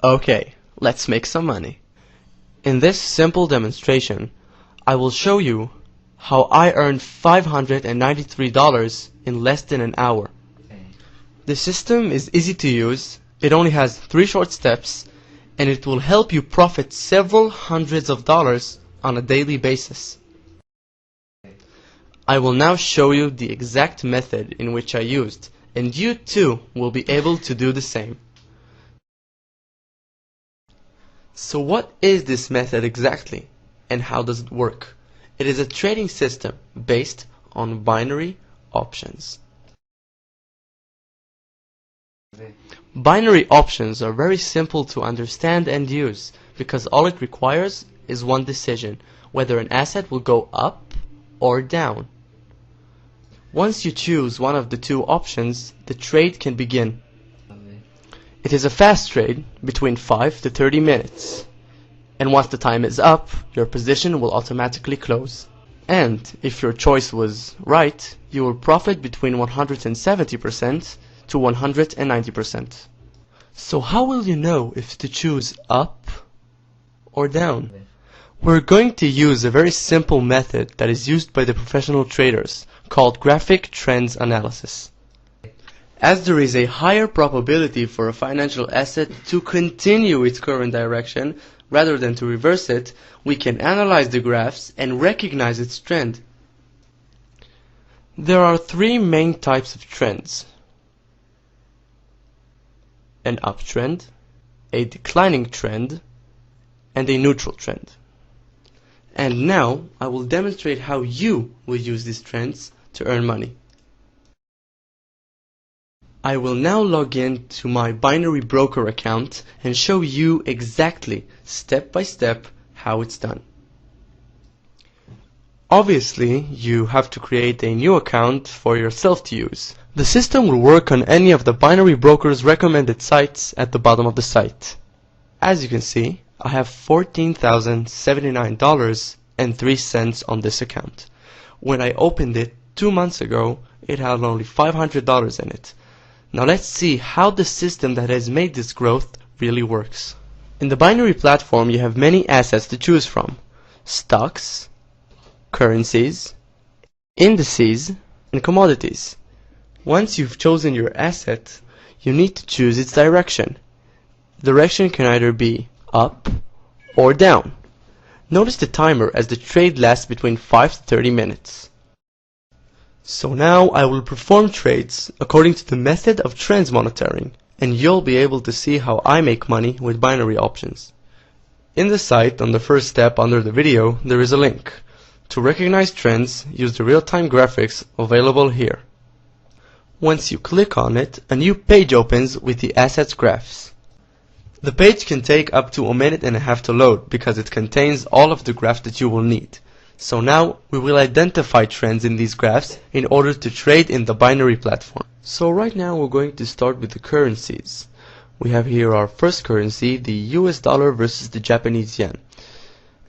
Okay, let's make some money. In this simple demonstration, I will show you how I earned $593 in less than an hour. The system is easy to use, it only has 3 short steps, and it will help you profit several hundreds of dollars on a daily basis. I will now show you the exact method in which I used, and you too will be able to do the same. So what is this method exactly, and how does it work? It is a trading system based on binary options. Binary options are very simple to understand and use because all it requires is one decision, whether an asset will go up or down. Once you choose one of the 2 options, the trade can begin. It is a fast trade between 5 to 30 minutes. And once the time is up, your position will automatically close. And if your choice was right, you will profit between 170% to 190%. So how will you know if to choose up or down? We're going to use a very simple method that is used by the professional traders called graphic trends analysis. As there is a higher probability for a financial asset to continue its current direction rather than to reverse it, we can analyze the graphs and recognize its trend. There are 3 main types of trends: an uptrend, a declining trend, and a neutral trend. And now I will demonstrate how you will use these trends to earn money. I will now log in to my Binary Broker account and show you exactly, step by step, how it's done. Obviously, you have to create a new account for yourself to use. The system will work on any of the Binary Broker's recommended sites at the bottom of the site. As you can see, I have $14,079.03 on this account. When I opened it 2 months ago, it had only $500 in it. Now let's see how the system that has made this growth really works. In the binary platform, you have many assets to choose from: stocks, currencies, indices, and commodities. Once you've chosen your asset, you need to choose its direction. The direction can either be up or down. Notice the timer as the trade lasts between 5 to 30 minutes. So now I will perform trades according to the method of trends monitoring, and you'll be able to see how I make money with binary options. In the site, on the first step under the video, there is a link. To recognize trends, use the real-time graphics available here. Once you click on it, a new page opens with the assets graphs. The page can take up to 1.5 minutes to load because it contains all of the graphs that you will need. So now we will identify trends in these graphs in order to trade in the binary platform. So right now we're going to start with the currencies. We have here our first currency, the US dollar versus the Japanese yen.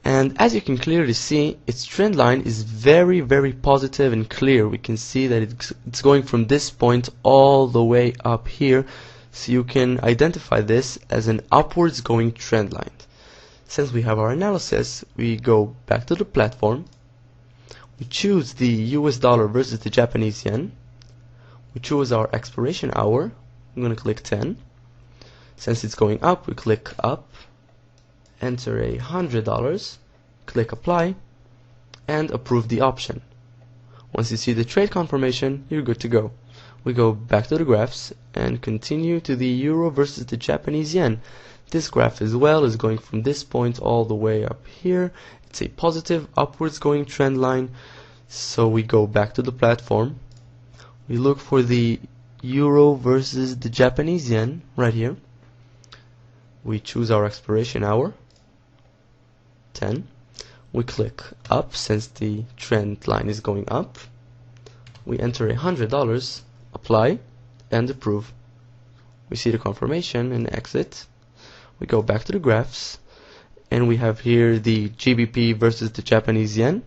And as you can clearly see, its trend line is very, very positive and clear. We can see that it's going from this point all the way up here. So you can identify this as an upwards going trend line. Since we have our analysis, we go back to the platform. We choose the US dollar versus the Japanese yen. We choose our expiration hour. I'm going to click 10. Since it's going up, we click up. Enter $100. Click apply. And approve the option. Once you see the trade confirmation, you're good to go. We go back to the graphs and continue to the euro versus the Japanese yen. This graph as well is going from this point all the way up here. It's a positive upwards going trend line. So we go back to the platform. We look for the euro versus the Japanese yen right here. We choose our expiration hour, 10. We click up since the trend line is going up. We enter $100, apply, and approve. We see the confirmation and exit. We go back to the graphs, and we have here the GBP versus the Japanese yen.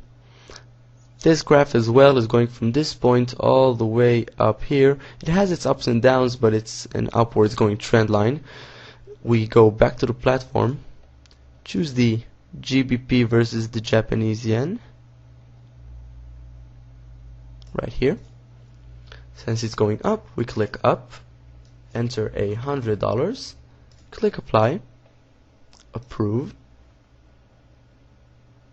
This graph as well is going from this point all the way up here. It has its ups and downs, but it's an upwards going trend line. we go back to the platform, choose the GBP versus the Japanese yen right here. Since it's going up, we click up, enter $100, click apply, approve,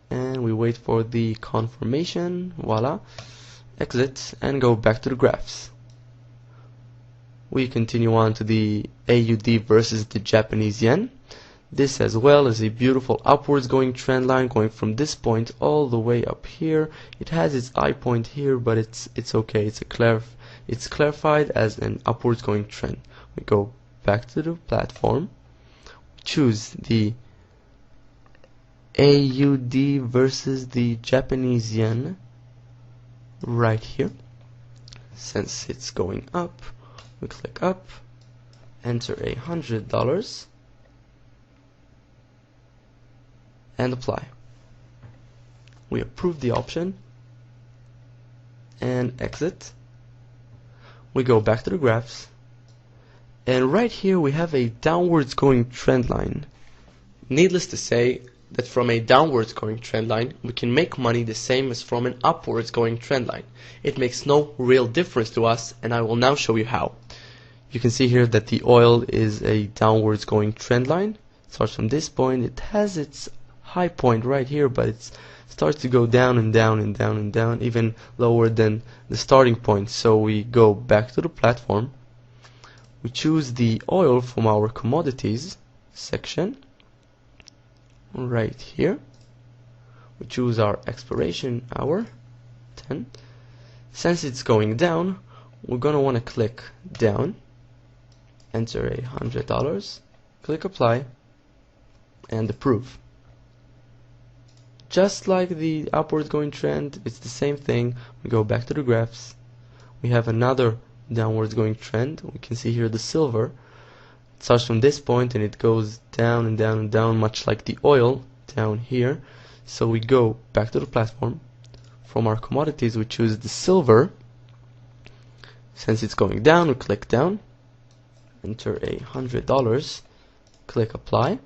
and we wait for the confirmation. Voila, exit and go back to the graphs. We continue on to the AUD versus the Japanese yen. This as well is a beautiful upwards going trend line going from this point all the way up here. It has its eye point here, but it's okay. It's clarified as an upwards going trend. We go back to the platform, choose the AUD versus the Japanese yen right here. Since it's going up, we click up, enter $100 and apply. We approve the option and exit. We go back to the graphs, and right here we have a downwards going trend line. Needless to say that from a downwards going trend line we can make money the same as from an upwards going trend line. It makes no real difference to us, and I will now show you how. You can see here that the oil is a downwards going trend line. It starts from this point, it has its high point right here, but it starts to go down and down and down and down, even lower than the starting point. So we go back to the platform, we choose the oil from our commodities section right here, we choose our expiration hour 10. Since it's going down, we're gonna want to click down, enter $100, click apply and approve. Just like the upward going trend, it's the same thing. We go back to the graphs, we have another downwards going trend. We can see here the silver. It starts from this point and it goes down and down and down, much like the oil down here. So we go back to the platform, from our commodities we choose the silver. Since it's going down, we click down, enter $100, click apply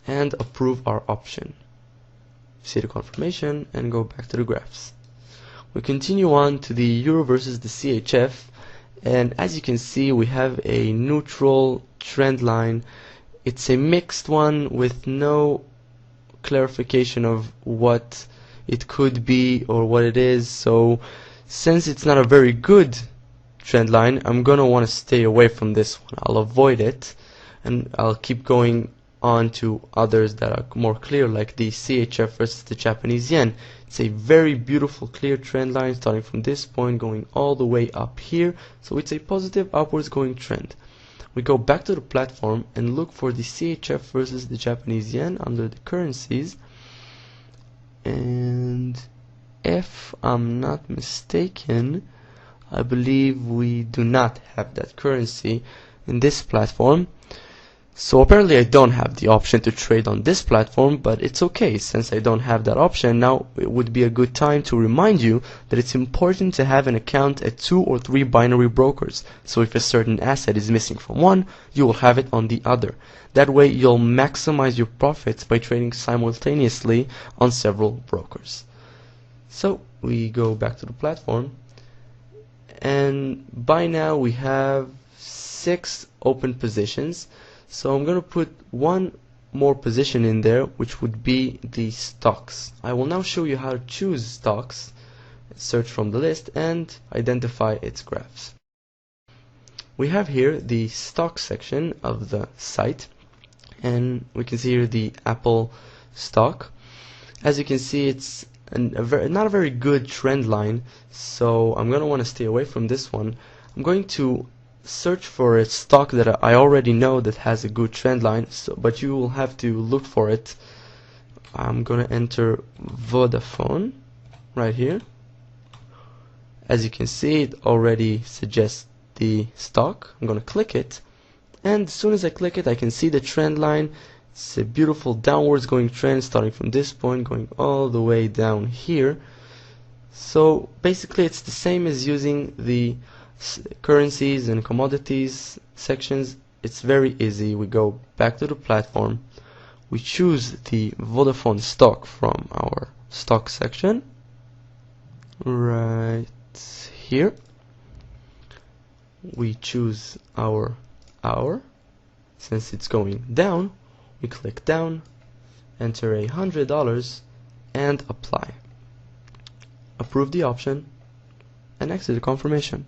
and approve our option. See the confirmation and go back to the graphs. We continue on to the euro versus the CHF, and as you can see we have a neutral trend line. It's a mixed one with no clarification of what it could be or what it is. So since it's not a very good trend line, I'm gonna want to stay away from this one. I'll avoid it and I'll keep going on to others that are more clear, like the CHF versus the Japanese yen. It's a very beautiful clear trend line starting from this point going all the way up here, so it's a positive upwards going trend. We go back to the platform and look for the CHF versus the Japanese yen under the currencies, and if I'm not mistaken, I believe we do not have that currency in this platform. So apparently I don't have the option to trade on this platform, but it's okay. Since I don't have that option, now it would be a good time to remind you that it's important to have an account at 2 or 3 binary brokers. So if a certain asset is missing from one, you will have it on the other. That way you'll maximize your profits by trading simultaneously on several brokers. So we go back to the platform, and by now we have 6 open positions. So I'm going to put one more position in there, which would be the stocks. I will now show you how to choose stocks, search from the list and identify its graphs. We have here the stock section of the site, and we can see here the Apple stock. As you can see, it's not a very good trend line, so I'm going to want to stay away from this one. I'm going to search for a stock that I already know that has a good trend line, but you will have to look for it. I'm gonna enter Vodafone right here. As you can see, it already suggests the stock. I'm gonna click it, and as soon as I click it, I can see the trend line. It's a beautiful downwards going trend starting from this point going all the way down here. So basically it's the same as using the currencies and commodities sections it's very easy. We go back to the platform, we choose the Vodafone stock from our stock section right here. We choose our hour. Since it's going down, we click down, enter $100 and apply. Approve the option and exit the confirmation.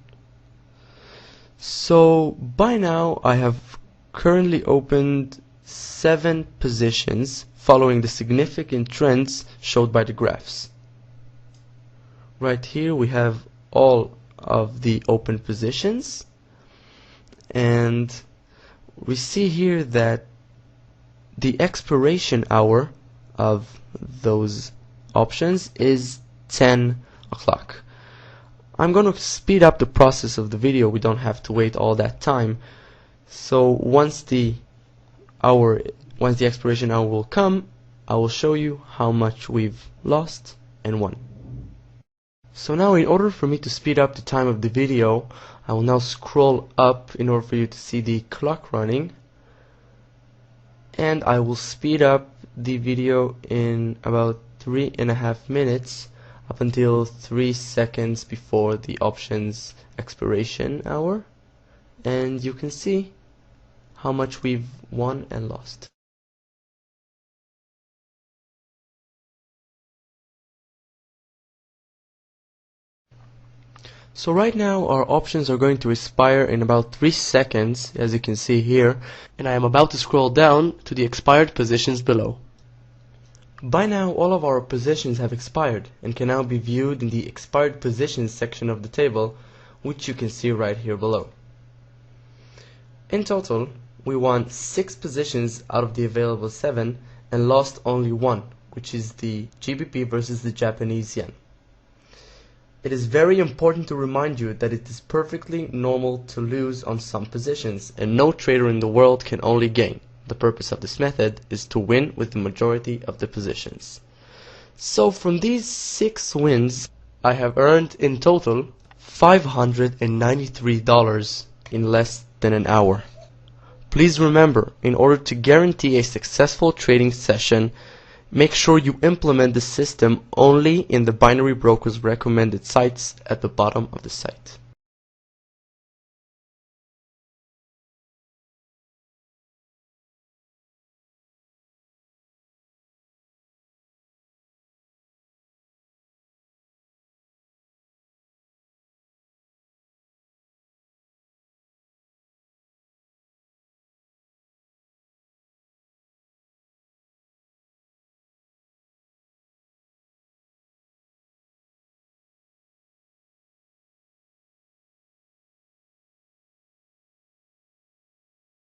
So by now I have currently opened 7 positions following the significant trends showed by the graphs. Right here we have all of the open positions, and we see here that the expiration hour of those options is 10 o'clock. I'm going to speed up the process of the video. We don't have to wait all that time. So once the expiration hour will come, I will show you how much we've lost and won. So now, in order for me to speed up the time of the video, I will now scroll up in order for you to see the clock running, and I will speed up the video in about 3.5 minutes up until 3 seconds before the options expiration hour, and you can see how much we've won and lost. So right now our options are going to expire in about 3 seconds, as you can see here, and I am about to scroll down to the expired positions below. By now all of our positions have expired and can now be viewed in the expired positions section of the table, which you can see right here below. In total, we won 6 positions out of the available 7 and lost only 1, which is the GBP versus the Japanese yen. It is very important to remind you that it is perfectly normal to lose on some positions, and no trader in the world can only gain. The purpose of this method is to win with the majority of the positions. So from these 6 wins, I have earned in total $593 in less than an hour. Please remember, in order to guarantee a successful trading session, make sure you implement the system only in the binary brokers recommended sites at the bottom of the site.